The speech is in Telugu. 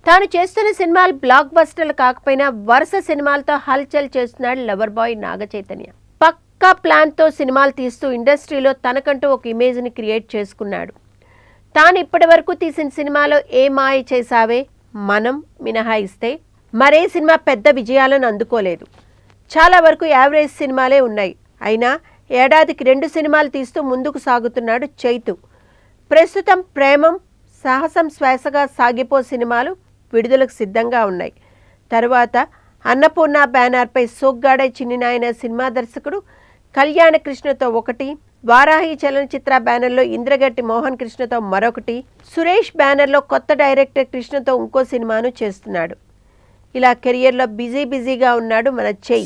తాను చేస్తున్న సినిమాలు బ్లాక్ బస్టర్లు కాకపోయినా వరుస సినిమాలతో హల్చల్ చేస్తున్నాడు లవర్ బాయ్ నాగచైతన్య. పక్కా ప్లాన్తో సినిమాలు తీస్తూ ఇండస్ట్రీలో తనకంటూ ఒక ఇమేజ్ని క్రియేట్ చేసుకున్నాడు. తాను ఇప్పటి వరకు తీసిన సినిమాలో ఏ మాయ చేసావే, మనం మినహాయిస్తే మరే సినిమా పెద్ద విజయాలను అందుకోలేదు. చాలా వరకు యావరేజ్ సినిమాలే ఉన్నాయి. అయినా ఏడాదికి 2 సినిమాలు తీస్తూ ముందుకు సాగుతున్నాడు చైతు. ప్రస్తుతం ప్రేమం, సాహసం శ్వాసగా సాగిపో సినిమాలు విడుదలకు సిద్ధంగా ఉన్నాయి. తరువాత అన్నపూర్ణ బ్యానర్పై సోగ్గాడే చిన్నినాయన సినిమా దర్శకుడు కళ్యాణ కృష్ణతో ఒకటి, వారాహి చలనచిత్ర బ్యానర్లో ఇంద్రగట్టి మోహన్ కృష్ణతో మరొకటి, సురేష్ బ్యానర్లో కొత్త డైరెక్టర్ కృష్ణతో ఇంకో సినిమాను చేస్తున్నాడు. ఇలా కెరియర్లో బిజీగా ఉన్నాడు మన చై.